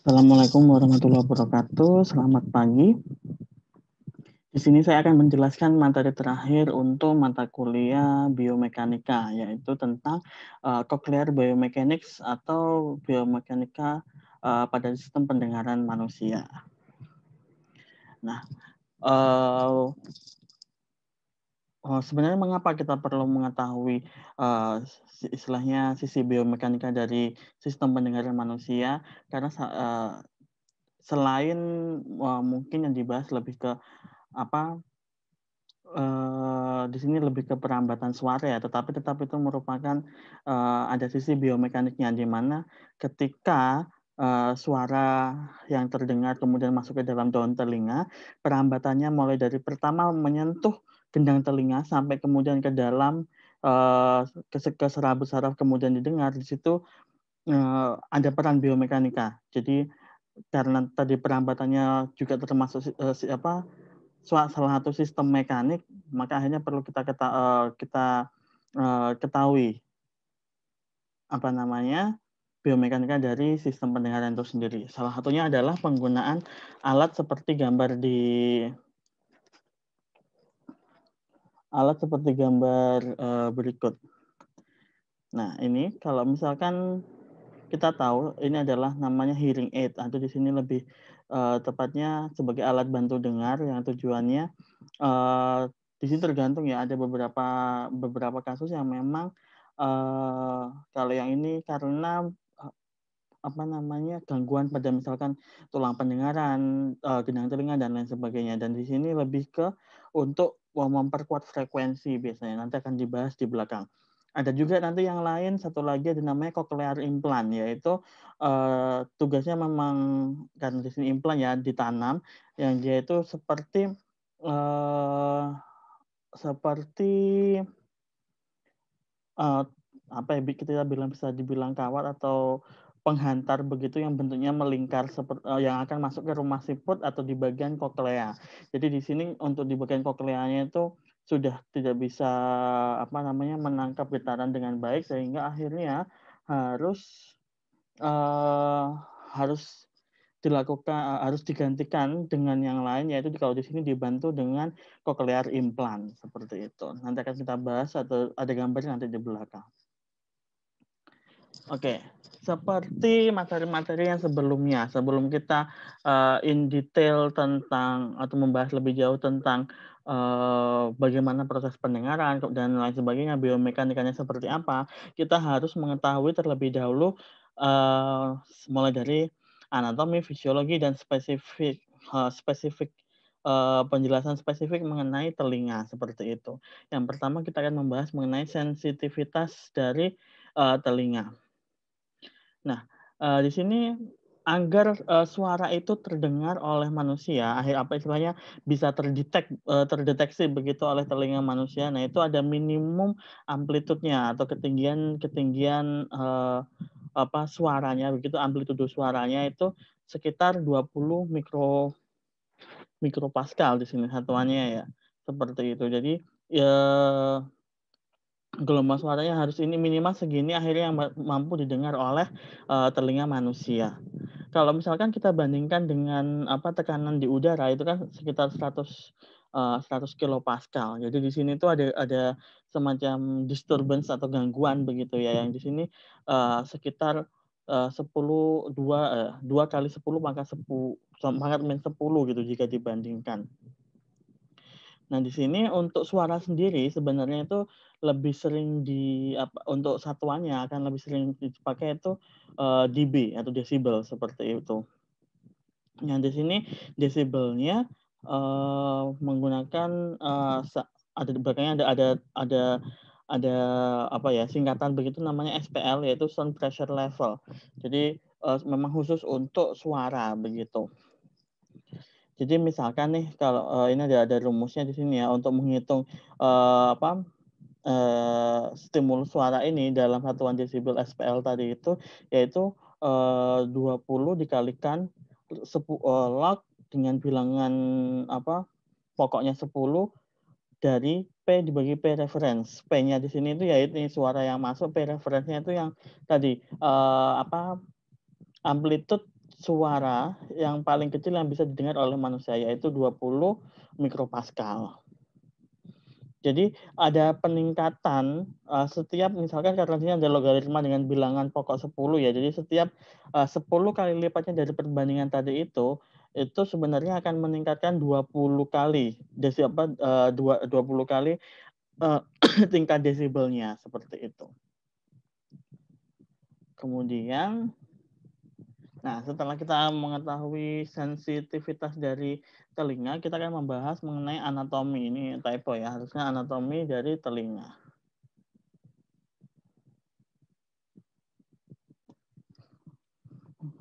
Assalamualaikum warahmatullahi wabarakatuh. Selamat pagi. Di sini saya akan menjelaskan materi terakhir untuk mata kuliah biomekanika, yaitu tentang cochlear biomechanics atau biomekanika pada sistem pendengaran manusia. Nah, sebenarnya mengapa kita perlu mengetahui istilahnya sisi biomekanika dari sistem pendengaran manusia? Karena selain mungkin yang dibahas lebih ke apa di sini lebih ke perambatan suara ya, tetapi tetap itu merupakan ada sisi biomekaniknya di mana ketika suara yang terdengar kemudian masuk ke dalam daun telinga, perambatannya mulai dari pertama menyentuh gendang telinga sampai kemudian ke dalam ke serabut saraf kemudian didengar, di situ ada peran biomekanika. Jadi karena tadi perambatannya juga termasuk salah satu sistem mekanik, maka akhirnya perlu kita ketahui apa namanya biomekanika dari sistem pendengaran itu sendiri. Salah satunya adalah penggunaan alat seperti gambar berikut. Nah, ini kalau misalkan kita tahu ini adalah namanya hearing aid, atau di sini lebih tepatnya sebagai alat bantu dengar yang tujuannya di sini tergantung ya, ada beberapa kasus yang memang kalau yang ini karena gangguan pada misalkan tulang pendengaran, gendang telinga dan lain sebagainya. Dan di sini lebih ke untuk memperkuat frekuensi biasanya. Nanti akan dibahas di belakang. Ada juga nanti yang lain, satu lagi ada namanya cochlear implant, yaitu tugasnya memang karena di sini implant ya ditanam, yang dia itu seperti apa ya, kita bisa dibilang kawat atau penghantar begitu yang bentuknya melingkar yang akan masuk ke rumah siput atau di bagian koklea. Jadi di sini untuk di bagian kokleanya itu sudah tidak bisa menangkap getaran dengan baik, sehingga akhirnya harus harus digantikan dengan yang lain, yaitu kalau di sini dibantu dengan cochlear implant seperti itu. Nanti akan kita bahas atau ada gambarnya nanti di belakang. Oke, seperti materi-materi yang sebelumnya, sebelum kita in detail tentang atau membahas lebih jauh tentang bagaimana proses pendengaran dan lain sebagainya, biomekanikanya seperti apa, kita harus mengetahui terlebih dahulu mulai dari anatomi, fisiologi, dan penjelasan spesifik mengenai telinga seperti itu. Yang pertama kita akan membahas mengenai sensitivitas dari telinga. Nah, di sini agar suara itu terdengar oleh manusia, istilahnya bisa terdeteksi begitu oleh telinga manusia. Nah, itu ada minimum amplitudenya atau ketinggian suaranya begitu, amplitudo suaranya itu sekitar 20 mikropascal di sini satuannya ya. Seperti itu. Jadi ya gelombang suaranya harus ini minimal segini, akhirnya yang mampu didengar oleh telinga manusia. Kalau misalkan kita bandingkan dengan tekanan di udara itu kan sekitar 100 kilopascal. Jadi di sini tuh ada semacam disturbance atau gangguan begitu ya, yang di sini sekitar 2 kali 10 pangkat 10 gitu jika dibandingkan. Nah, di sini untuk suara sendiri sebenarnya itu lebih sering untuk satuannya akan lebih sering dipakai itu dB atau desibel seperti itu. Nah, di sini desibelnya menggunakan ada di belakangnya ada singkatan begitu namanya SPL, yaitu sound pressure level. Jadi memang khusus untuk suara begitu. Jadi misalkan nih kalau ini ada rumusnya di sini ya untuk menghitung stimulus suara ini dalam satuan desibel SPL tadi itu, yaitu 20 dikalikan log dengan bilangan pokoknya 10 dari P dibagi P reference. P-nya di sini itu yaitu suara yang masuk, P reference-nya itu yang tadi amplitude suara yang paling kecil yang bisa didengar oleh manusia, yaitu 20 mikropascal. Jadi ada peningkatan, setiap misalkan karena ini ada logaritma dengan bilangan pokok 10 ya, jadi setiap, 10 kali lipatnya dari perbandingan tadi itu sebenarnya akan meningkatkan 20 kali, 20 kali, eee, tingkat desibelnya, seperti itu. Kemudian nah, setelah kita mengetahui sensitivitas dari telinga, kita akan membahas mengenai anatomi. Ini typo ya, harusnya anatomi dari telinga.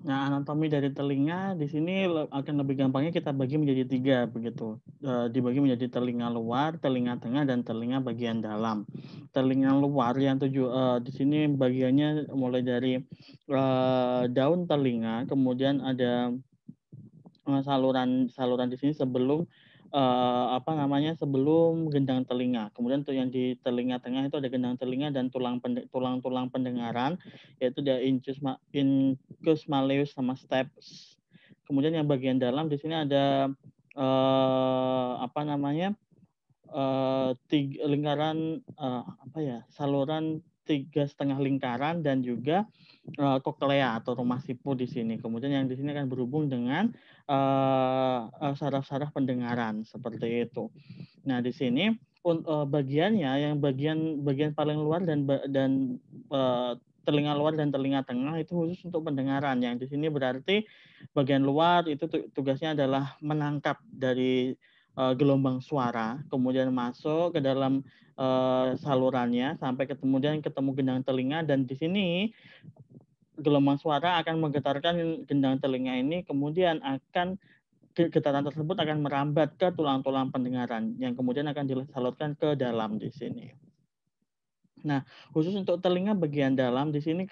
Nah, anatomi dari telinga di sini akan lebih gampangnya kita bagi menjadi 3 begitu. Dibagi menjadi telinga luar, telinga tengah, dan telinga bagian dalam. Telinga luar yang di sini bagiannya mulai dari, daun telinga, kemudian ada saluran di sini sebelum, sebelum gendang telinga. Kemudian untuk yang di telinga tengah itu ada gendang telinga dan tulang-tulang pendengaran, yaitu ada incus malleus sama stapes. Kemudian yang bagian dalam di sini ada, eee, apa namanya, lingkaran, saluran 3,5 lingkaran dan juga, koklea atau rumah sipu di sini. Kemudian yang di sini akan berhubung dengan, saraf-saraf pendengaran, seperti itu. Nah, di sini bagiannya yang bagian bagian paling luar telinga luar dan telinga tengah itu khusus untuk pendengaran. Yang di sini berarti bagian luar itu tugasnya adalah menangkap dari, gelombang suara, kemudian masuk ke dalam, salurannya sampai kemudian ketemu gendang telinga dan di sini gelombang suara akan menggetarkan gendang telinga ini, kemudian getaran tersebut akan merambat ke tulang-tulang pendengaran yang kemudian akan disalurkan ke dalam di sini. Nah, khusus untuk telinga bagian dalam di sini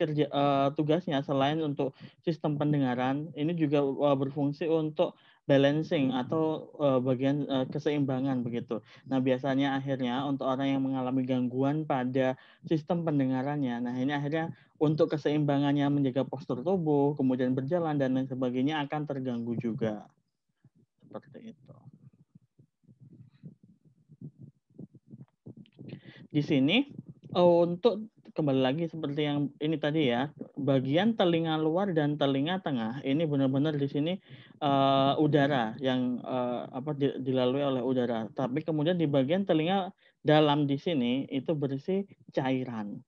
tugasnya selain untuk sistem pendengaran, ini juga, berfungsi untuk balancing atau, bagian, keseimbangan begitu. Nah, biasanya akhirnya untuk orang yang mengalami gangguan pada sistem pendengarannya, nah ini akhirnya untuk keseimbangannya menjaga postur tubuh, kemudian berjalan dan lain sebagainya akan terganggu juga. Seperti itu. Di sini, untuk kembali lagi seperti yang ini tadi ya, bagian telinga luar dan telinga tengah ini benar-benar di sini, udara yang, dilalui oleh udara. Tapi kemudian di bagian telinga dalam di sini itu berisi cairan.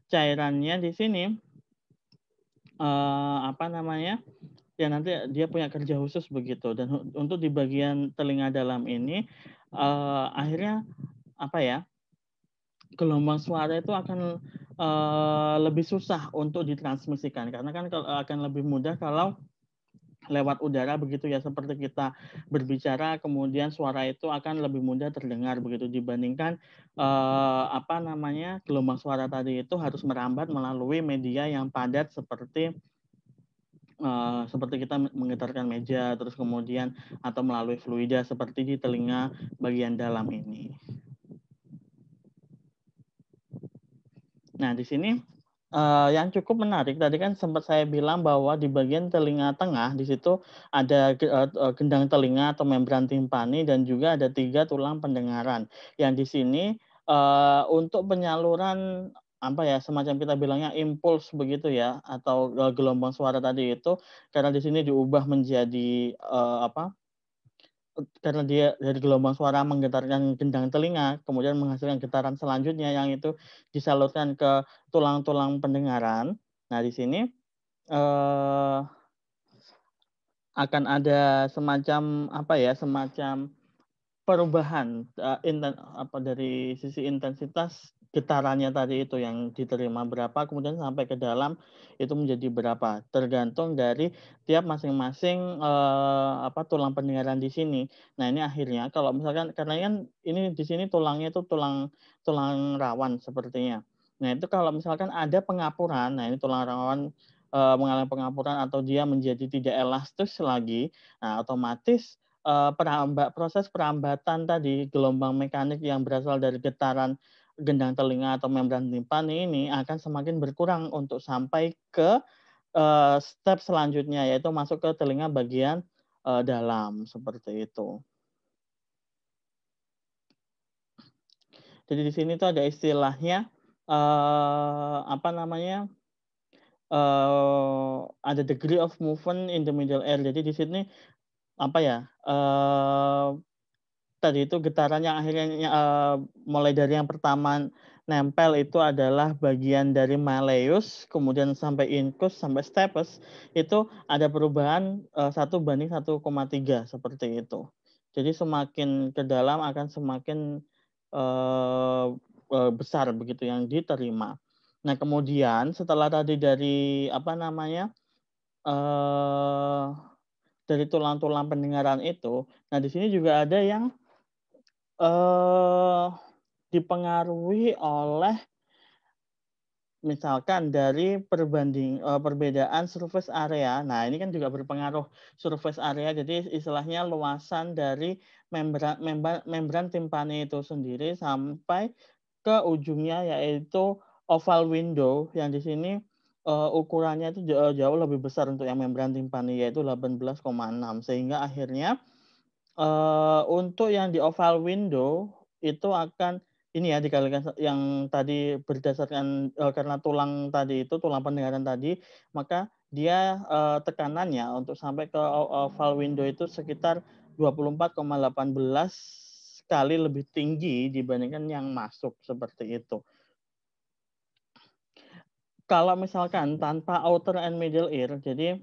Cairannya di sini, ya nanti dia punya kerja khusus begitu dan untuk di bagian telinga dalam ini, akhirnya apa ya, gelombang suara itu akan, lebih susah untuk ditransmisikan karena kan akan lebih mudah kalau lewat udara begitu ya, seperti kita berbicara kemudian suara itu akan lebih mudah terdengar begitu dibandingkan, gelombang suara tadi itu harus merambat melalui media yang padat seperti kita menggetarkan meja, terus kemudian atau melalui fluida seperti di telinga bagian dalam ini. Nah, di sini, yang cukup menarik tadi kan sempat saya bilang bahwa di bagian telinga tengah di situ ada gendang telinga atau membran timpani dan juga ada 3 tulang pendengaran. Yang di sini, untuk penyaluran, semacam kita bilangnya impuls begitu ya atau, gelombang suara tadi itu karena di sini diubah menjadi, karena dia dari gelombang suara menggetarkan gendang telinga, kemudian menghasilkan getaran selanjutnya yang itu disalurkan ke tulang-tulang pendengaran. Nah, di sini, eee, akan ada semacam perubahan, dari sisi intensitas getarannya tadi itu yang diterima berapa, kemudian sampai ke dalam itu menjadi berapa, tergantung dari tiap masing-masing, tulang pendengaran di sini. Nah, ini akhirnya kalau misalkan karena kan ini di sini tulangnya itu tulang tulang rawan sepertinya. Nah, itu kalau misalkan ada pengapuran, nah ini tulang rawan, mengalami pengapuran atau dia menjadi tidak elastis lagi, nah otomatis proses perambatan tadi, gelombang mekanik yang berasal dari getaran gendang telinga atau membran timpani ini akan semakin berkurang untuk sampai ke, step selanjutnya, yaitu masuk ke telinga bagian, dalam, seperti itu. Jadi di sini tuh ada istilahnya, apa namanya, ada degree of movement in the middle ear. Jadi di sini, apa ya, tadi itu getaran yang akhirnya, mulai dari yang pertama nempel itu adalah bagian dari malleus, kemudian sampai incus, sampai stapes, itu ada perubahan, 1:1,3 seperti itu. Jadi semakin ke dalam akan semakin, eee besar begitu yang diterima. Nah kemudian setelah tadi dari, apa namanya, eee, dari tulang-tulang pendengaran itu, nah di sini juga ada yang Eee, dipengaruhi oleh misalkan dari perbedaan surface area. Nah, ini kan juga berpengaruh surface area, jadi istilahnya luasan dari membran timpani itu sendiri sampai ke ujungnya, yaitu oval window yang di sini, ukurannya itu jauh lebih besar untuk yang membran timpani, yaitu 18,6 sehingga akhirnya untuk yang di oval window itu akan ini ya dikalikan yang tadi berdasarkan, karena tulang tadi itu, tulang pendengaran tadi, maka dia, tekanannya untuk sampai ke oval window itu sekitar 24,18 kali lebih tinggi dibandingkan yang masuk, seperti itu. Kalau misalkan tanpa outer and middle ear, jadi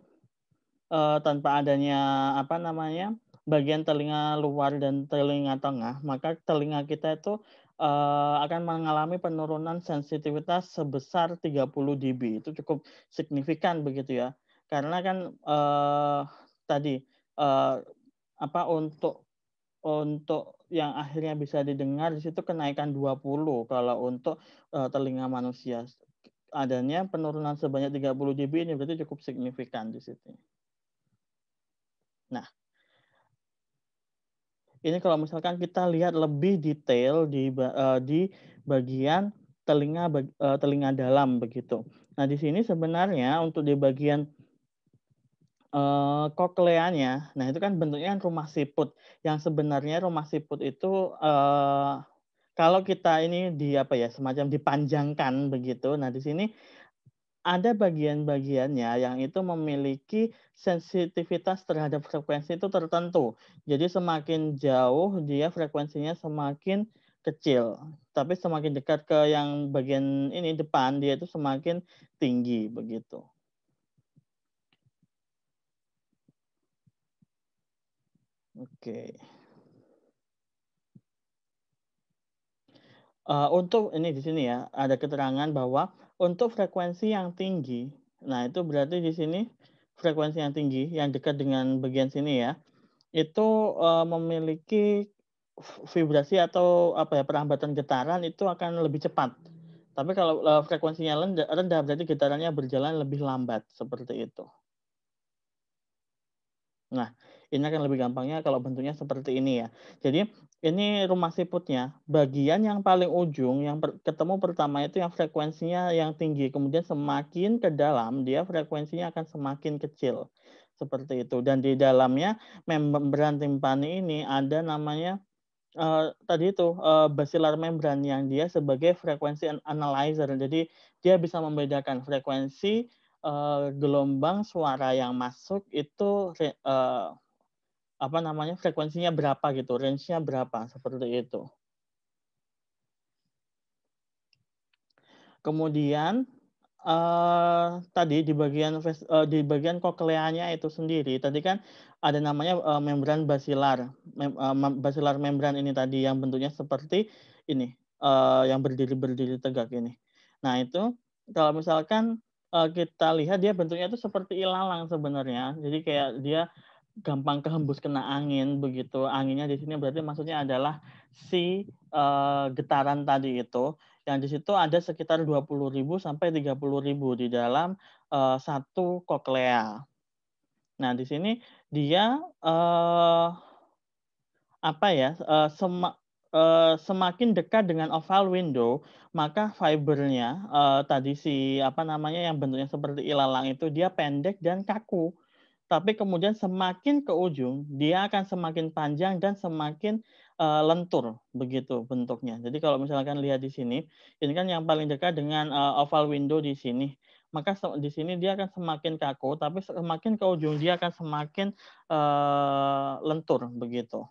tanpa adanya, apa namanya, bagian telinga luar dan telinga tengah, maka telinga kita itu, akan mengalami penurunan sensitivitas sebesar 30 dB. Itu cukup signifikan begitu ya. Karena kan, tadi, eee, apa, untuk yang akhirnya bisa didengar di situ kenaikan 20 kalau untuk, telinga manusia. Adanya penurunan sebanyak 30 dB ini berarti cukup signifikan di situ. Nah, ini kalau misalkan kita lihat lebih detail di bagian telinga dalam begitu. Nah, di sini sebenarnya untuk di bagian, kokleanya, nah itu kan bentuknya kan rumah siput, yang sebenarnya rumah siput itu, kalau kita ini apa ya, semacam dipanjangkan begitu, nah di sini ada bagian-bagiannya yang itu memiliki sensitivitas terhadap frekuensi itu tertentu. Jadi semakin jauh dia frekuensinya semakin kecil, tapi semakin dekat ke yang bagian ini depan dia itu semakin tinggi begitu. Oke. Untuk ini di sini ya, ada keterangan bahwa untuk frekuensi yang tinggi, nah itu berarti di sini frekuensi yang tinggi yang dekat dengan bagian sini ya, itu, memiliki vibrasi atau apa ya, perambatan getaran itu akan lebih cepat. Tapi kalau, frekuensinya rendah berarti getarannya berjalan lebih lambat, seperti itu. Nah, ini akan lebih gampangnya kalau bentuknya seperti ini ya. Jadi, ini rumah siputnya, bagian yang paling ujung yang ketemu pertama itu yang frekuensinya yang tinggi, kemudian semakin ke dalam dia frekuensinya akan semakin kecil, seperti itu. Dan di dalamnya membran timpani ini ada namanya, tadi itu, basilar membran yang dia sebagai frekuensi analyzer. Jadi dia bisa membedakan frekuensi, gelombang suara yang masuk itu apa namanya, frekuensinya berapa gitu, range-nya berapa, seperti itu. Kemudian, tadi di bagian kokleanya itu sendiri, tadi kan ada namanya, membran basilar, basilar membran ini tadi yang bentuknya seperti ini, yang berdiri tegak ini. Nah itu, kalau misalkan, kita lihat dia bentuknya itu seperti ilalang sebenarnya. Jadi kayak dia gampang kehembus kena angin begitu. Anginnya di sini berarti maksudnya adalah si, getaran tadi itu, yang di situ ada sekitar 20.000 sampai 30.000 di dalam, satu koklea. Nah di sini dia, apa ya, semakin dekat dengan oval window, maka fibernya, tadi yang bentuknya seperti ilalang itu dia pendek dan kaku. Tapi kemudian semakin ke ujung, dia akan semakin panjang dan semakin, lentur, begitu bentuknya. Jadi kalau misalkan lihat di sini, ini kan yang paling dekat dengan, oval window di sini. Maka di sini dia akan semakin kaku, tapi semakin ke ujung dia akan semakin, lentur, begitu.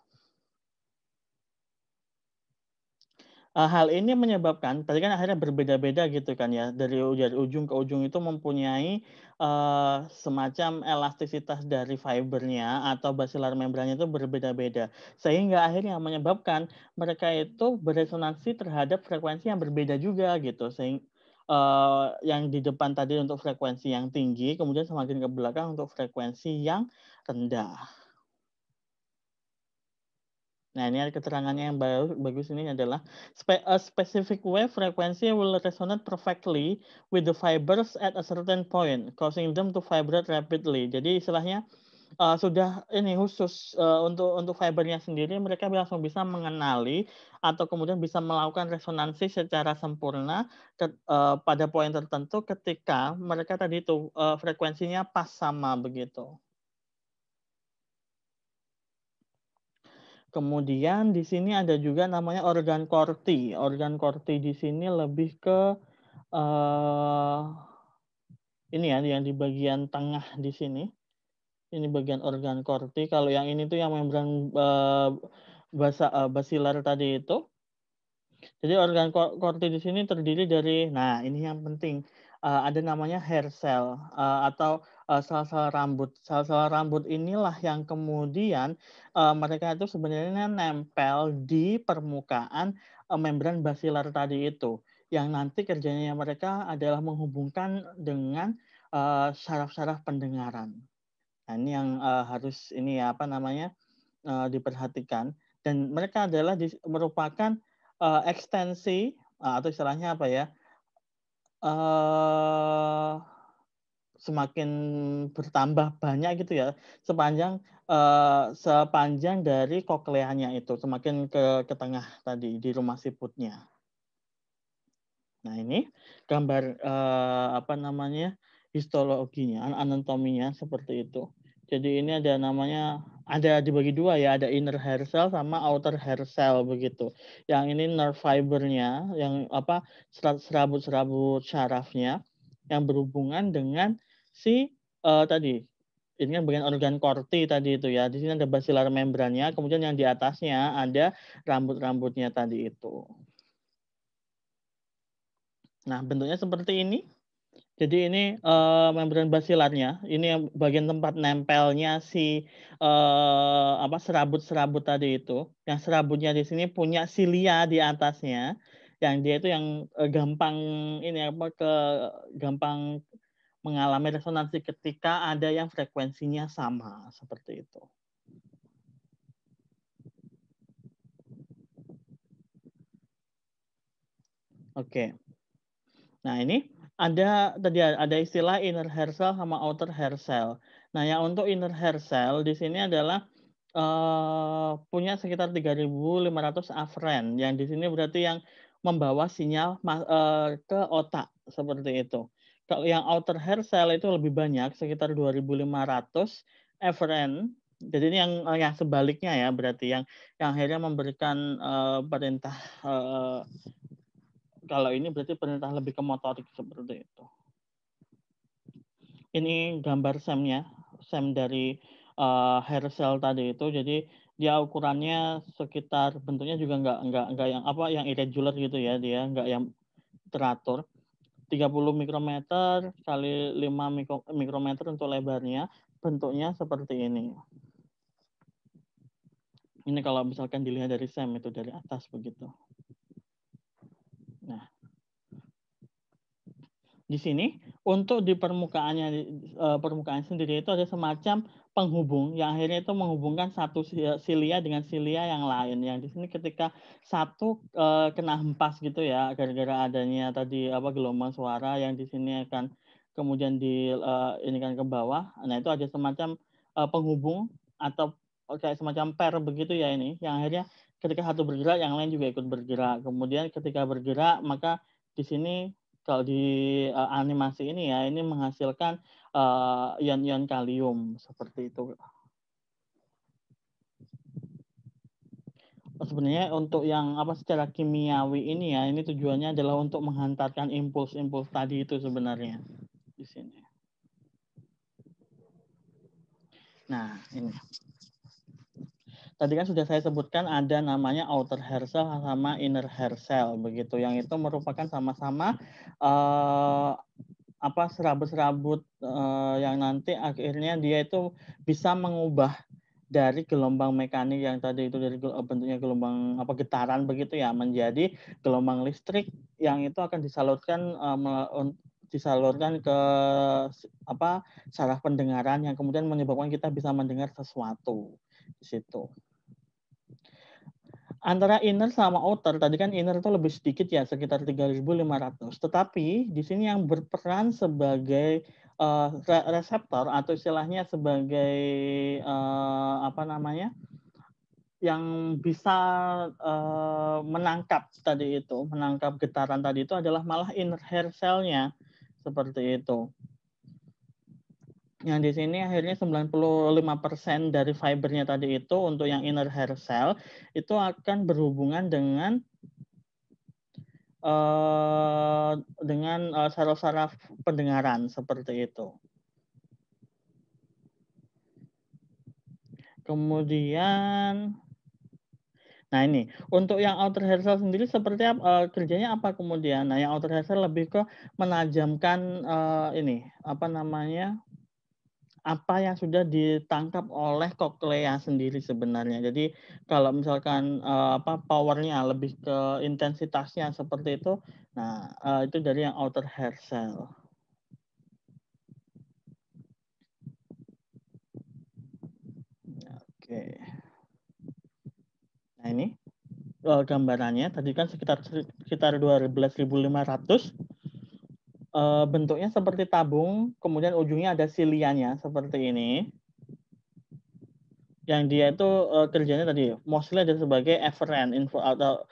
Hal ini menyebabkan tadi kan akhirnya berbeda-beda gitu kan ya, dari ujung ke ujung itu mempunyai, semacam elastisitas dari fibernya atau basilar membrannya itu berbeda-beda. Sehingga akhirnya menyebabkan mereka itu beresonansi terhadap frekuensi yang berbeda juga gitu, yang di depan tadi untuk frekuensi yang tinggi, kemudian semakin ke belakang untuk frekuensi yang rendah. Nah, ini ada keterangannya yang bagus ini adalah a specific wave frequency will resonate perfectly with the fibers at a certain point, causing them to vibrate rapidly. Jadi istilahnya, sudah ini khusus, untuk fibernya sendiri mereka langsung bisa mengenali atau kemudian bisa melakukan resonansi secara sempurna pada poin tertentu ketika mereka tadi itu, frekuensinya pas sama begitu. Kemudian di sini ada juga namanya organ Corti. Organ Corti di sini lebih ke, eee, ini ya, yang di bagian tengah di sini. Ini bagian organ Corti. Kalau yang ini tuh yang membran, basilar tadi itu. Jadi organ Corti di sini terdiri dari nah ini yang penting, ada namanya hair cell, atau, sel-sel rambut. Sel-sel rambut inilah yang kemudian, mereka itu sebenarnya nempel di permukaan, membran basilar tadi itu, yang nanti kerjanya mereka adalah menghubungkan dengan, saraf-saraf pendengaran. Nah ini yang, harus ini ya, diperhatikan dan mereka adalah merupakan, ekstensi, atau istilahnya apa ya, eee, semakin bertambah banyak gitu ya, sepanjang dari kokleanya itu, semakin ke tengah tadi, di rumah siputnya. Nah ini gambar, histologinya, anatominya seperti itu. Jadi ini ada dibagi dua ya, ada inner hair cell sama outer hair cell begitu. Yang ini nerve fibernya, yang serabut-serabut syarafnya yang berhubungan dengan tadi, ini kan bagian organ Corti tadi itu ya. Di sini ada basilar membrannya, kemudian yang di atasnya ada rambut-rambutnya tadi itu. Nah, bentuknya seperti ini. Jadi ini, membran basilarnya, ini yang bagian tempat nempelnya serabut-serabut tadi itu. Yang serabutnya di sini punya silia di atasnya, yang dia itu yang, gampang mengalami resonansi ketika ada yang frekuensinya sama, seperti itu. Oke. Nah ini ada istilah inner hair cell sama outer hair cell. Nah yang untuk inner hair cell di sini adalah, punya sekitar 3.500 afren, yang di sini berarti yang membawa sinyal ke otak, seperti itu. Kalau yang outer hair cell itu lebih banyak, sekitar 2.500 afren. Jadi ini yang sebaliknya ya, berarti yang akhirnya memberikan, perintah, kalau ini berarti perintah lebih ke motorik seperti itu. Ini gambar sem dari, hair cell tadi itu. Jadi dia ukurannya sekitar bentuknya juga nggak yang irregular gitu ya dia, nggak yang teratur. 30 mikrometer kali 5 mikrometer untuk lebarnya, bentuknya seperti ini. Ini kalau misalkan dilihat dari sem itu dari atas begitu. Nah, di sini untuk di permukaan sendiri itu ada semacam penghubung yang akhirnya itu menghubungkan satu silia dengan silia yang lain. Yang di sini ketika satu, kena hempas gitu ya gara-gara adanya tadi gelombang suara yang di sini akan kemudian ini kan ke bawah. Nah itu ada semacam, penghubung atau kayak semacam pair begitu ya ini, yang akhirnya ketika satu bergerak, yang lain juga ikut bergerak. Kemudian ketika bergerak, maka di sini kalau di animasi ini ya, ini menghasilkan ion-ion kalium seperti itu. Sebenarnya untuk yang secara kimiawi ini ya, ini tujuannya adalah untuk menghantarkan impuls-impuls tadi itu sebenarnya di sini. Nah, ini. Tadi kan sudah saya sebutkan ada namanya outer hair cell sama inner hair cell begitu, yang itu merupakan sama-sama serabut-serabut yang nanti akhirnya dia itu bisa mengubah dari gelombang mekanik yang tadi itu dari bentuknya gelombang getaran begitu ya, menjadi gelombang listrik yang itu akan disalurkan ke saraf pendengaran yang kemudian menyebabkan kita bisa mendengar sesuatu di situ. Antara inner sama outer, tadi kan inner itu lebih sedikit ya, sekitar 3.500. Tetapi di sini yang berperan sebagai reseptor atau istilahnya sebagai yang bisa menangkap getaran tadi itu adalah malah inner hair cell-nya seperti itu. Yang di sini akhirnya 95% dari fibernya tadi itu untuk yang inner hair cell itu akan berhubungan dengan saraf-saraf pendengaran seperti itu. Kemudian, nah ini untuk yang outer hair cell sendiri seperti kerjanya apa kemudian? Nah, yang outer hair cell lebih ke menajamkan apa yang sudah ditangkap oleh koklea sendiri sebenarnya. Jadi kalau misalkan powernya lebih ke intensitasnya seperti itu, nah itu dari yang outer hair cell. Oke. Nah ini gambarannya tadi kan sekitar 12.500. Bentuknya seperti tabung, kemudian ujungnya ada silianya seperti ini. Yang dia itu kerjanya tadi mostly ada sebagai efferent atau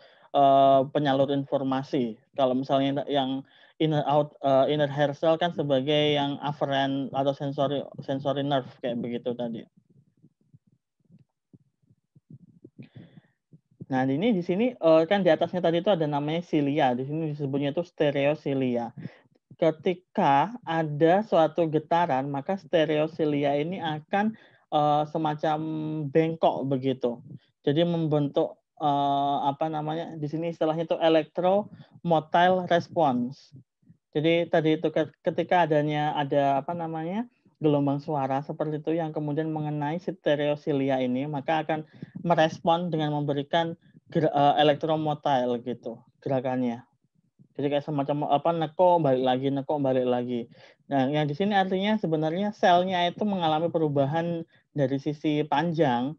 penyalur informasi. Kalau misalnya yang inner hair cell kan sebagai yang afferent atau sensory nerve kayak begitu tadi. Nah, ini di sini kan di atasnya tadi itu ada namanya cilia. Di sini disebutnya itu stereocilia. Ketika ada suatu getaran, maka stereocilia ini akan semacam bengkok begitu. Jadi membentuk di sini istilahnya itu electromotile response. Jadi tadi itu ketika ada gelombang suara seperti itu yang kemudian mengenai stereocilia ini, maka akan merespon dengan memberikan electromotile gitu gerakannya. Jadi kayak semacam neko balik lagi. Nah, yang di sini artinya sebenarnya selnya itu mengalami perubahan dari sisi panjang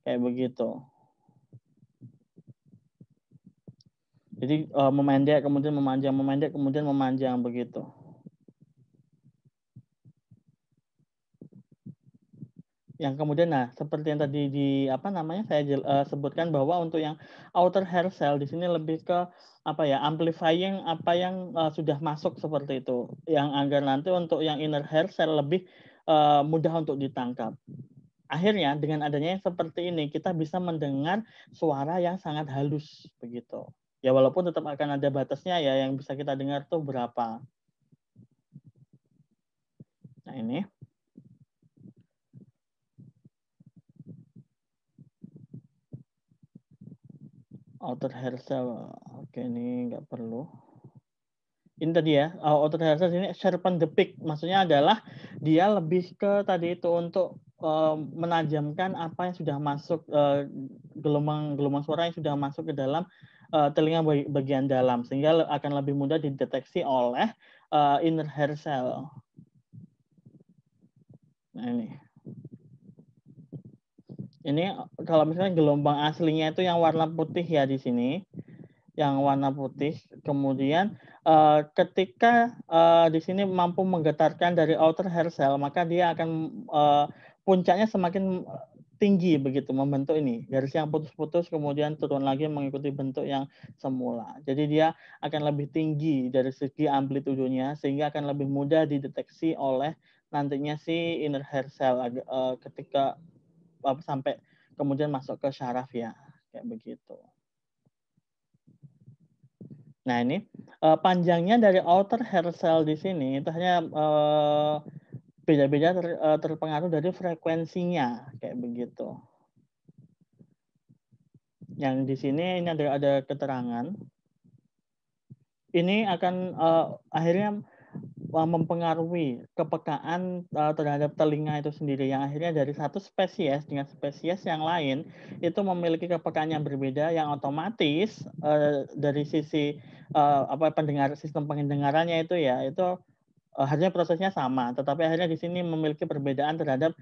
kayak begitu. Jadi memendek kemudian memanjang, memendek kemudian memanjang begitu. Yang kemudian seperti yang tadi saya sebutkan bahwa untuk yang outer hair cell di sini lebih ke amplifying apa yang sudah masuk seperti itu, yang agar nanti untuk yang inner hair cell lebih mudah untuk ditangkap. Akhirnya dengan adanya yang seperti ini kita bisa mendengar suara yang sangat halus begitu. Ya walaupun tetap akan ada batasnya ya, yang bisa kita dengar tuh berapa. Nah ini. Outer hair cell, oke ini nggak perlu. Ini tadi ya, outer hair cell ini sharpen the peak, maksudnya adalah dia lebih ke tadi itu untuk menajamkan apa yang sudah masuk gelombang suara yang sudah masuk ke dalam telinga bagian dalam, sehingga akan lebih mudah dideteksi oleh inner hair cell. Nah ini kalau misalnya gelombang aslinya itu yang warna putih ya di sini, yang warna putih. Kemudian ketika di sini mampu menggetarkan dari outer hair cell, maka dia akan puncaknya semakin tinggi begitu membentuk ini, garis yang putus-putus kemudian turun lagi mengikuti bentuk yang semula. Jadi dia akan lebih tinggi dari segi amplitudonya sehingga akan lebih mudah dideteksi oleh nantinya si inner hair cell ketika sampai kemudian masuk ke syaraf ya, kayak begitu. Nah ini panjangnya dari outer hair cell di sini itu hanya beda-beda terpengaruh dari frekuensinya kayak begitu. Yang di sini ini ada keterangan. Ini akan akhirnya mempengaruhi kepekaan terhadap telinga itu sendiri yang akhirnya dari satu spesies dengan spesies yang lain itu memiliki kepekaan yang berbeda yang otomatis dari sisi sistem pendengarannya itu ya itu harusnya prosesnya sama tetapi akhirnya di sini memiliki perbedaan terhadap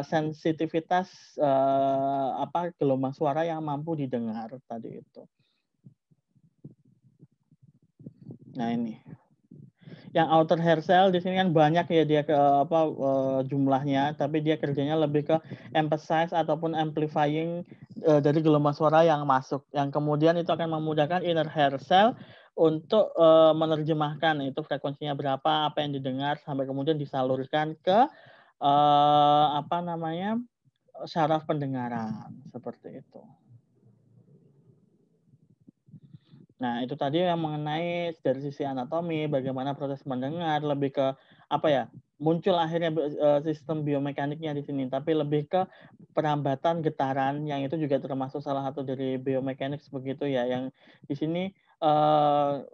sensitivitas gelombang suara yang mampu didengar tadi itu. Nah ini. Yang outer hair cell di sini kan banyak ya dia jumlahnya, tapi dia kerjanya lebih ke emphasize ataupun amplifying dari gelombang suara yang masuk. Yang kemudian itu akan memudahkan inner hair cell untuk menerjemahkan itu frekuensinya berapa, apa yang didengar sampai kemudian disalurkan ke syaraf pendengaran seperti itu. Nah, itu tadi yang mengenai dari sisi anatomi, bagaimana proses mendengar, lebih ke muncul akhirnya sistem biomekaniknya di sini, tapi lebih ke perambatan getaran yang itu juga termasuk salah satu dari biomekanik begitu ya, yang di sini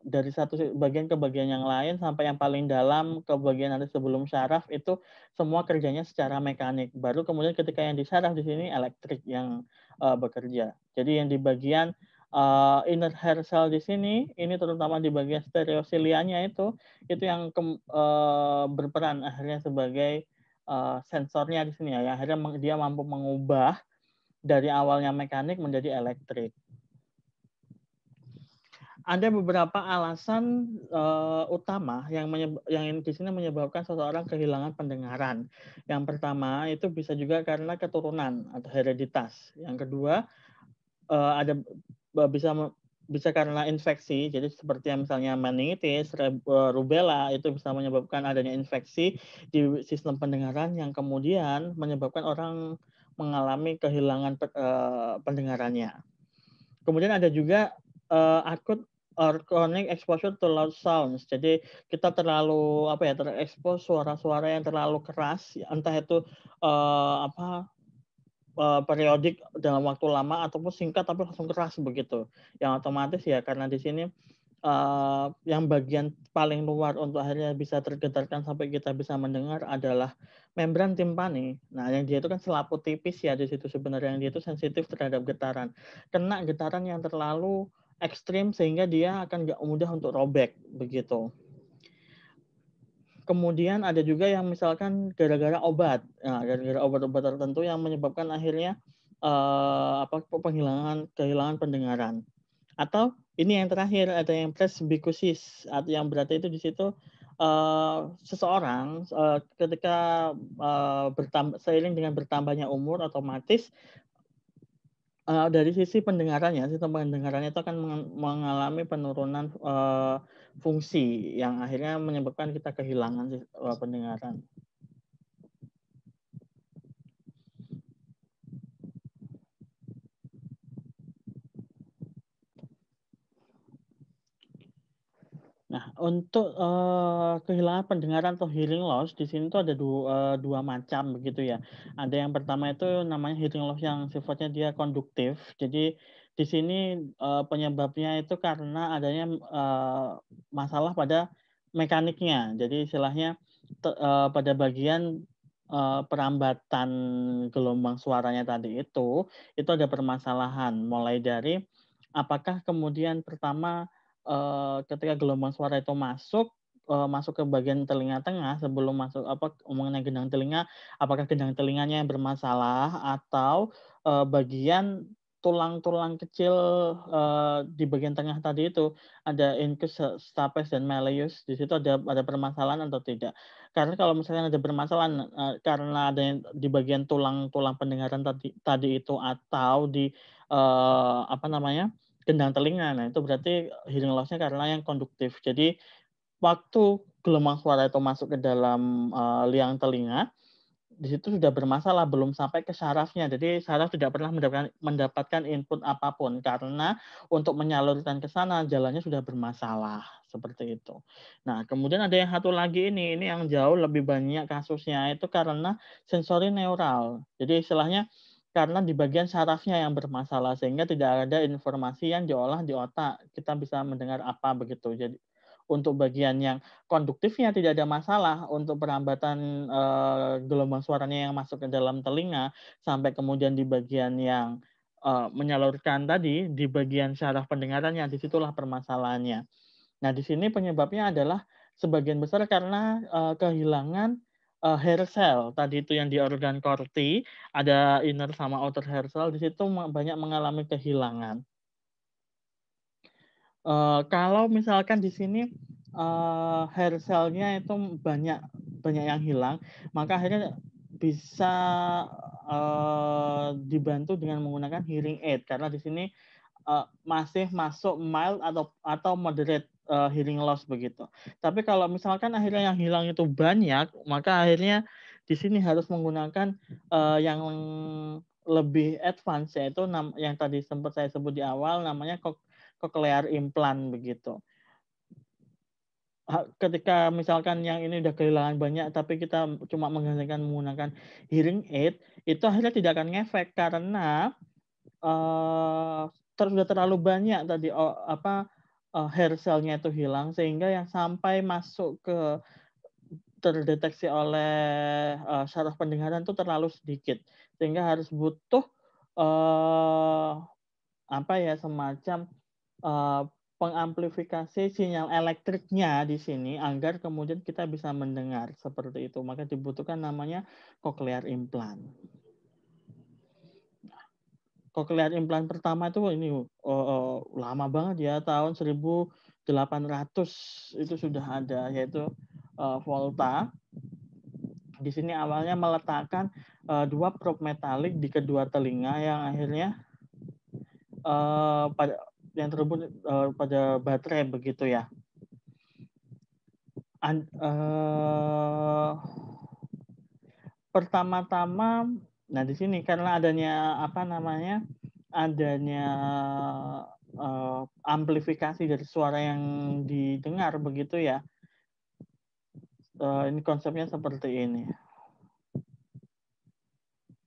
dari satu bagian ke bagian yang lain sampai yang paling dalam ke bagian nanti sebelum syaraf itu semua kerjanya secara mekanik. Baru kemudian ketika yang di syaraf di sini elektrik yang bekerja. Jadi yang di bagian inner hair cell di sini, ini terutama di bagian stereosilianya itu yang berperan akhirnya sebagai sensornya di sini ya, yang akhirnya dia mampu mengubah dari awalnya mekanik menjadi elektrik. Ada beberapa alasan utama yang di sini menyebabkan seseorang kehilangan pendengaran. Yang pertama itu bisa juga karena keturunan atau hereditas. Yang kedua ada bisa karena infeksi, jadi seperti yang misalnya meningitis, rubella itu bisa menyebabkan adanya infeksi di sistem pendengaran yang kemudian menyebabkan orang mengalami kehilangan pendengarannya. Kemudian ada juga akut or chronic exposure to loud sounds. Jadi kita terlalu terekspos suara-suara yang terlalu keras, entah itu periodik dalam waktu lama ataupun singkat tapi langsung keras begitu. Yang otomatis ya karena di sini yang bagian paling luar untuk akhirnya bisa tergetarkan sampai kita bisa mendengar adalah membran timpani. Nah, yang dia itu kan selaput tipis ya di situ sebenarnya, yang dia itu sensitif terhadap getaran. Kena getaran yang terlalu ekstrim sehingga dia akan nggak mudah untuk robek begitu. Kemudian ada juga yang misalkan gara-gara obat, gara-gara obat-obat tertentu yang menyebabkan akhirnya kehilangan pendengaran. Atau ini yang terakhir ada yang presbikusis, atau yang berarti itu di situ seseorang ketika seiring dengan bertambahnya umur otomatis dari sisi pendengarannya, sistem pendengarannya itu akan mengalami penurunan fungsi yang akhirnya menyebabkan kita kehilangan pendengaran. Nah, untuk kehilangan pendengaran atau hearing loss di sini tuh ada dua macam begitu ya. Ada yang pertama itu namanya hearing loss yang sifatnya dia konduktif. Jadi di sini penyebabnya itu karena adanya masalah pada mekaniknya. Jadi istilahnya pada bagian perambatan gelombang suaranya tadi itu ada permasalahan. Mulai dari apakah kemudian pertama ketika gelombang suara itu masuk ke bagian telinga tengah sebelum masuk mengenai gendang telinga, apakah gendang telinganya yang bermasalah atau bagian tulang-tulang kecil di bagian tengah tadi itu ada incus, stapes dan malleus, di situ ada permasalahan atau tidak. Karena kalau misalnya ada permasalahan, karena ada yang di bagian tulang pendengaran tadi itu atau di, apa namanya, gendang telinga, nah itu berarti hearing loss-nya karena yang konduktif. Jadi waktu gelombang suara itu masuk ke dalam, liang telinga, di situ sudah bermasalah, belum sampai ke syarafnya. Jadi syaraf tidak pernah mendapatkan input apapun, karena untuk menyalurkan ke sana jalannya sudah bermasalah, seperti itu. Nah, kemudian ada yang satu lagi ini yang jauh lebih banyak kasusnya itu karena sensori neural. Jadi istilahnya karena di bagian syarafnya yang bermasalah, sehingga tidak ada informasi yang diolah di otak, kita bisa mendengar apa begitu. Jadi untuk bagian yang konduktifnya tidak ada masalah, untuk perambatan, gelombang suaranya yang masuk ke dalam telinga, sampai kemudian di bagian yang, menyalurkan tadi, di bagian syaraf pendengarannya, di situlah permasalahannya. Nah, di sini penyebabnya adalah sebagian besar karena, kehilangan, hair cell, tadi itu yang di organ korti, ada inner sama outer hair cell, di situ banyak mengalami kehilangan. Kalau misalkan di sini, hair cell-nya itu banyak banyak yang hilang, maka akhirnya bisa, dibantu dengan menggunakan hearing aid karena di sini, masih masuk mild atau moderate, hearing loss begitu. Tapi kalau misalkan akhirnya yang hilang itu banyak, maka akhirnya di sini harus menggunakan, yang lebih advance yaitu yang tadi sempat saya sebut di awal namanya cochlear implant begitu. Ketika misalkan yang ini udah kehilangan banyak, tapi kita cuma menggantikan menggunakan hearing aid, itu akhirnya tidak akan ngefek karena, eee, sudah terlalu banyak tadi, hair cell-nya itu hilang sehingga yang sampai masuk ke terdeteksi oleh, saraf pendengaran itu terlalu sedikit. Sehingga harus butuh, eee, apa ya, semacam, eee, pengamplifikasi sinyal elektriknya di sini agar kemudian kita bisa mendengar, seperti itu. Maka dibutuhkan namanya cochlear implant. Cochlear implant pertama itu ini, lama banget ya, tahun 1800 itu sudah ada, yaitu, Volta. Di sini awalnya meletakkan, 2 probe metalik di kedua telinga yang akhirnya, pada yang terhubung, pada baterai begitu ya. Pertama-tama, nah di sini karena adanya apa namanya, adanya, amplifikasi dari suara yang didengar begitu ya, ini konsepnya seperti ini.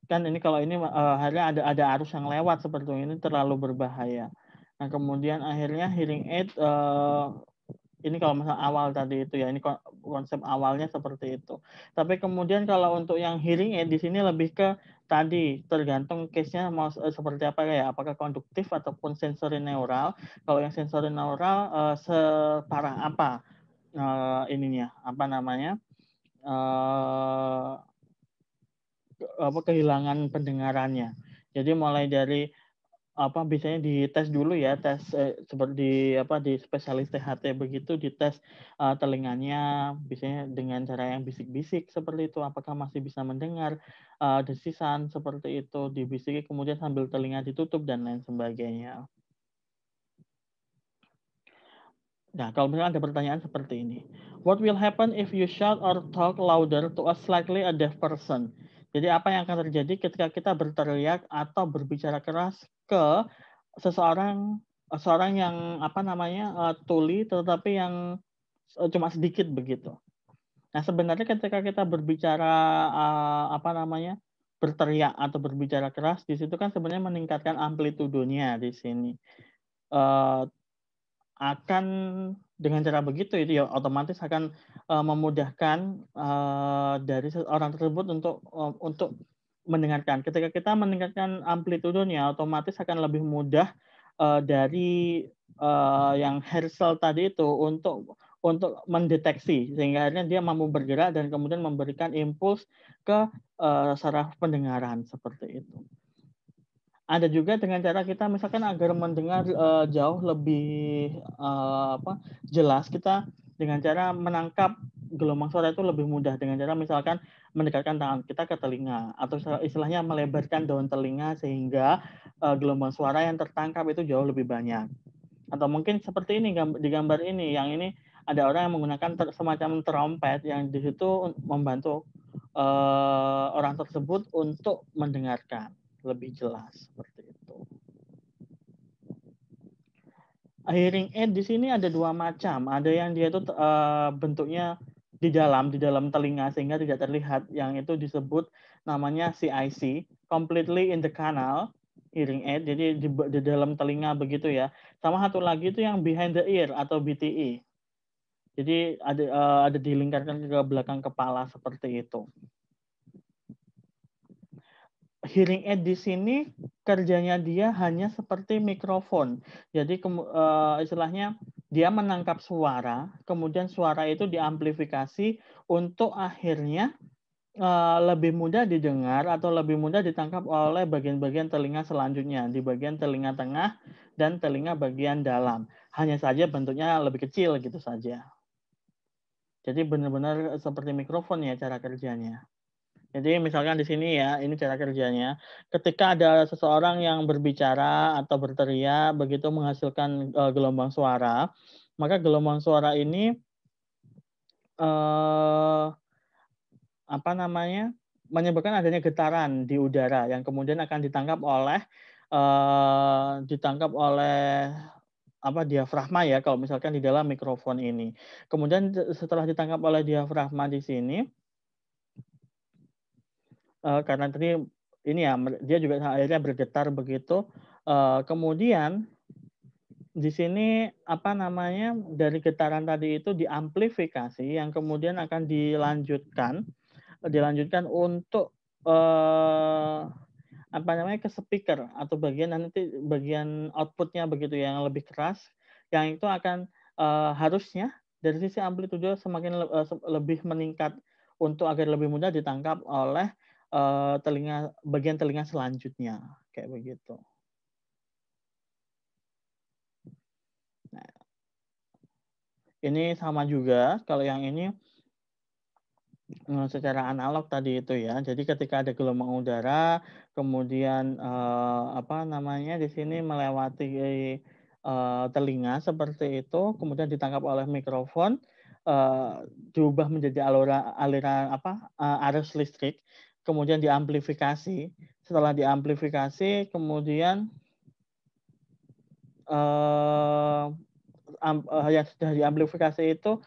Kan ini kalau ini, akhirnya ada arus yang lewat seperti ini terlalu berbahaya. Nah kemudian akhirnya hearing aid, ini kalau misalnya awal tadi itu ya, ini konsep awalnya seperti itu. Tapi kemudian kalau untuk yang hearing aid di sini lebih ke tadi, tergantung case-nya mau seperti apa ya, apakah konduktif ataupun sensori neural. Kalau yang sensori neural, separah apa, ininya, apa namanya, kehilangan pendengarannya. Jadi mulai dari biasanya dites dulu ya, tes, seperti di spesialis THT begitu, dites, telinganya biasanya dengan cara yang bisik-bisik seperti itu, apakah masih bisa mendengar, desisan seperti itu, dibisiki kemudian sambil telinga ditutup dan lain sebagainya. Nah, kalau misalnya ada pertanyaan seperti ini. What will happen if you shout or talk louder to a slightly a deaf person? Jadi apa yang akan terjadi ketika kita berteriak atau berbicara keras ke seorang yang tuli tetapi yang cuma sedikit begitu. Nah, sebenarnya ketika kita berbicara, berteriak atau berbicara keras di situ kan sebenarnya meningkatkan amplitudonya di sini. Eee akan dengan cara begitu itu ya otomatis akan, memudahkan, dari orang tersebut untuk mendengarkan. Ketika kita meningkatkan amplitudonya otomatis akan lebih mudah, dari, yang Herschel tadi itu untuk mendeteksi sehingga akhirnya dia mampu bergerak dan kemudian memberikan impuls ke, saraf pendengaran seperti itu. Ada juga dengan cara kita misalkan agar mendengar, jauh lebih, jelas kita dengan cara menangkap gelombang suara itu lebih mudah dengan cara misalkan mendekatkan tangan kita ke telinga atau istilahnya melebarkan daun telinga sehingga gelombang suara yang tertangkap itu jauh lebih banyak. Atau mungkin seperti ini di gambar ini, yang ini ada orang yang menggunakan semacam trompet yang di situ membantu orang tersebut untuk mendengarkan lebih jelas seperti itu. Hearing aid di sini ada dua macam. Ada yang dia itu bentuknya di dalam telinga sehingga tidak terlihat. Yang itu disebut namanya CIC, completely in the canal hearing aid. Jadi di dalam telinga begitu ya. Sama satu lagi itu yang behind the ear atau BTE. Jadi ada dilingkarkan ke belakang kepala seperti itu. Hearing aid di sini kerjanya dia hanya seperti mikrofon. Jadi istilahnya dia menangkap suara, kemudian suara itu diamplifikasi untuk akhirnya lebih mudah didengar atau lebih mudah ditangkap oleh bagian-bagian telinga selanjutnya, di bagian telinga tengah dan telinga bagian dalam. Hanya saja bentuknya lebih kecil gitu saja. Jadi benar-benar seperti mikrofon ya cara kerjanya. Jadi misalkan di sini ya, ini cara kerjanya. Ketika ada seseorang yang berbicara atau berteriak, begitu menghasilkan gelombang suara, maka gelombang suara ini apa namanya, menyebabkan adanya getaran di udara yang kemudian akan ditangkap oleh apa diafragma ya kalau misalkan di dalam mikrofon ini. Kemudian setelah ditangkap oleh diafragma di sini, karena tadi ini ya dia juga akhirnya bergetar begitu. Kemudian di sini apa namanya dari getaran tadi itu diamplifikasi yang kemudian akan dilanjutkan untuk apa namanya ke speaker atau bagian outputnya begitu yang lebih keras yang itu akan harusnya dari sisi amplitude semakin lebih meningkat untuk agar lebih mudah ditangkap oleh bagian telinga selanjutnya kayak begitu. Nah, ini sama juga kalau yang ini secara analog tadi itu ya. Jadi ketika ada gelombang udara, kemudian apa namanya di sini melewati telinga seperti itu, kemudian ditangkap oleh mikrofon, diubah menjadi aliran apa arus listrik, kemudian diamplifikasi. Setelah diamplifikasi, kemudian yang sudah diamplifikasi itu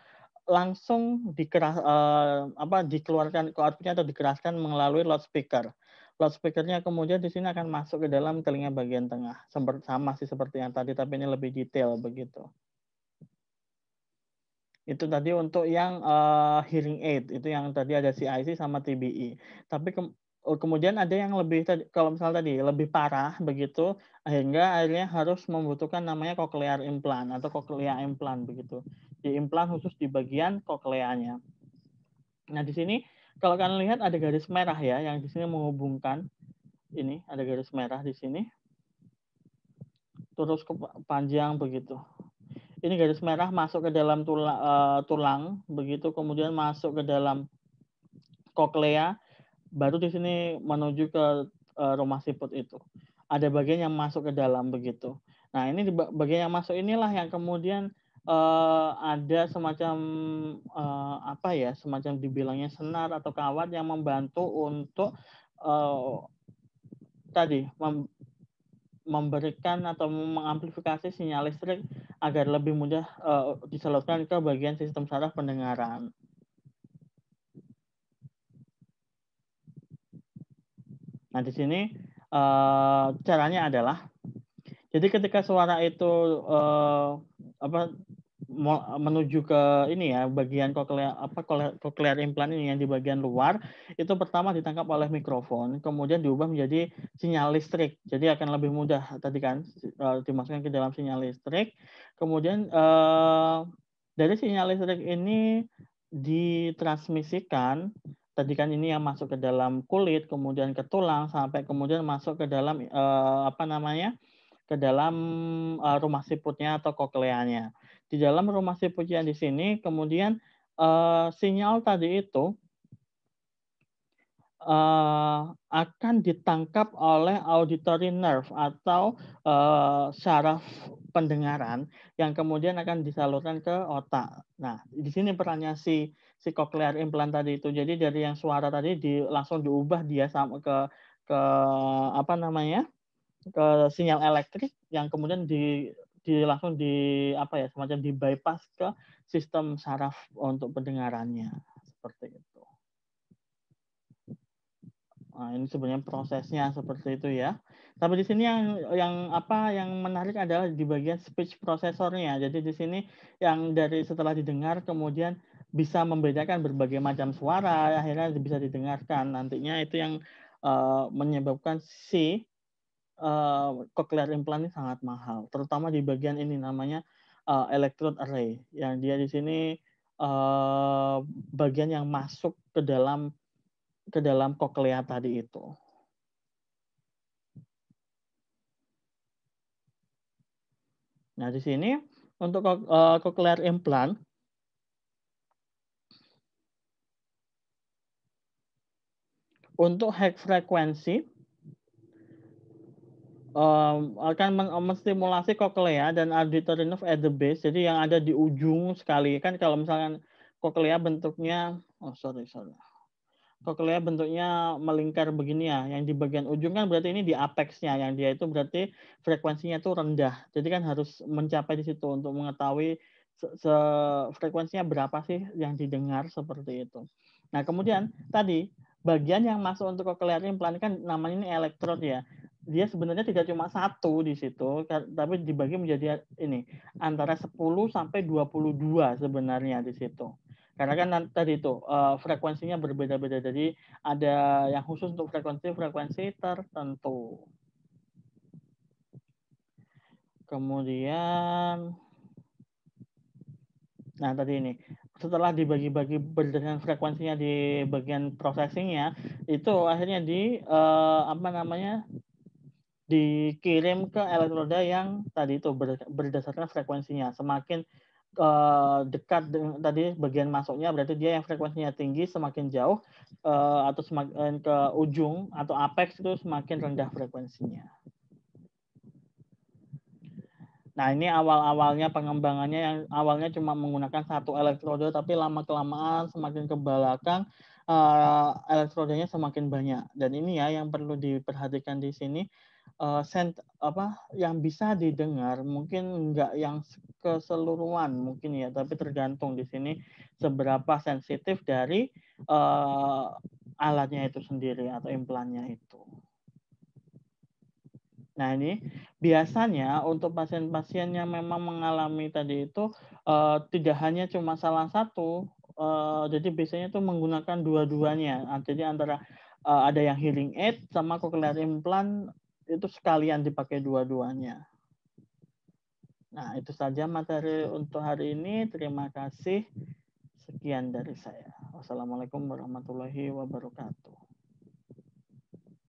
langsung dikeluarkan ke outputnya atau dikeraskan melalui loudspeaker. Loudspeakernya kemudian di sini akan masuk ke dalam telinga bagian tengah. Sama sih seperti yang tadi, tapi ini lebih detail begitu. Itu tadi untuk yang hearing aid, itu yang tadi ada CIC sama TBE. Tapi kemudian ada yang lebih kalau misalnya tadi lebih parah begitu, akhirnya harus membutuhkan namanya cochlear implant atau cochlea implant begitu. Diimplan khusus di bagian kokleanya. Nah, di sini kalau kalian lihat ada garis merah ya yang di sini menghubungkan ini, ada garis merah di sini. Terus ke panjang begitu. Ini garis merah masuk ke dalam tulang begitu, kemudian masuk ke dalam koklea, baru di sini menuju ke rumah siput itu. Ada bagian yang masuk ke dalam begitu. Nah, ini di bagian yang masuk inilah yang kemudian ada semacam apa ya, semacam dibilangnya senar atau kawat yang membantu untuk tadi memberikan atau mengamplifikasi sinyal listrik agar lebih mudah disalurkan ke bagian sistem saraf pendengaran. Nah, di sini caranya adalah, jadi ketika suara itu menuju ke ini ya bagian cochlear implant ini yang di bagian luar, itu pertama ditangkap oleh mikrofon, kemudian diubah menjadi sinyal listrik. Jadi akan lebih mudah tadi kan dimasukkan ke dalam sinyal listrik. Kemudian dari sinyal listrik ini ditransmisikan, tadi kan ini yang masuk ke dalam kulit, kemudian ke tulang, sampai kemudian masuk ke dalam apa namanya, ke dalam rumah siputnya atau kokleanya. Di dalam rumah siputnya di sini kemudian sinyal tadi itu akan ditangkap oleh auditory nerve atau, syaraf pendengaran yang kemudian akan disalurkan ke otak. Nah, di sini perannya si cochlear implant tadi itu. Jadi dari yang suara tadi langsung diubah dia ke apa namanya, ke sinyal elektrik yang kemudian langsung apa ya, semacam di-bypass ke sistem saraf untuk pendengarannya, seperti itu. Nah, ini sebenarnya prosesnya seperti itu ya. Tapi di sini yang menarik adalah di bagian speech prosesornya. Jadi di sini yang dari setelah didengar kemudian bisa membedakan berbagai macam suara, akhirnya bisa didengarkan. Nantinya itu yang menyebabkan cochlear implant ini sangat mahal, terutama di bagian ini namanya electrode array, yang dia di sini bagian yang masuk ke dalam cochlea tadi itu. Nah, di sini untuk cochlear implant untuk high frequency akan menstimulasi cochlea dan auditory nerve at the base, jadi yang ada di ujung sekali. Kan kalau misalkan cochlea bentuknya cochlea bentuknya melingkar begini ya, yang di bagian ujung kan berarti ini di apex-nya, yang dia itu berarti frekuensinya itu rendah. Jadi kan harus mencapai di situ untuk mengetahui frekuensinya berapa sih yang didengar, seperti itu. Nah, kemudian tadi bagian yang masuk untuk cochlear implant kan namanya ini elektrod ya. Dia sebenarnya tidak cuma satu di situ, tapi dibagi menjadi ini antara 10 sampai 22 sebenarnya di situ. Karena kan tadi itu frekuensinya berbeda-beda. Jadi ada yang khusus untuk frekuensi tertentu. Kemudian, nah tadi ini setelah dibagi-bagi berdasarkan frekuensinya di bagian processingnya, itu akhirnya dikirim ke elektroda yang tadi itu berdasarkan frekuensinya. Semakin dekat dengan tadi bagian masuknya, berarti dia yang frekuensinya tinggi, semakin jauh atau semakin ke ujung atau apex itu semakin rendah frekuensinya. Nah, ini awal-awalnya pengembangannya yang awalnya cuma menggunakan satu elektroda, tapi lama-kelamaan semakin ke belakang elektrodanya semakin banyak. Dan ini ya yang perlu diperhatikan di sini, yang bisa didengar mungkin nggak yang keseluruhan mungkin ya, tapi tergantung di sini seberapa sensitif dari alatnya itu sendiri atau implannya itu. Nah, ini biasanya untuk pasien-pasien yang memang mengalami tadi itu tidak hanya cuma salah satu, jadi biasanya itu menggunakan dua-duanya. Jadi antara ada yang hearing aid sama cochlear implant itu sekalian dipakai dua-duanya. Nah, itu saja materi untuk hari ini. Terima kasih. Sekian dari saya. Wassalamualaikum warahmatullahi wabarakatuh.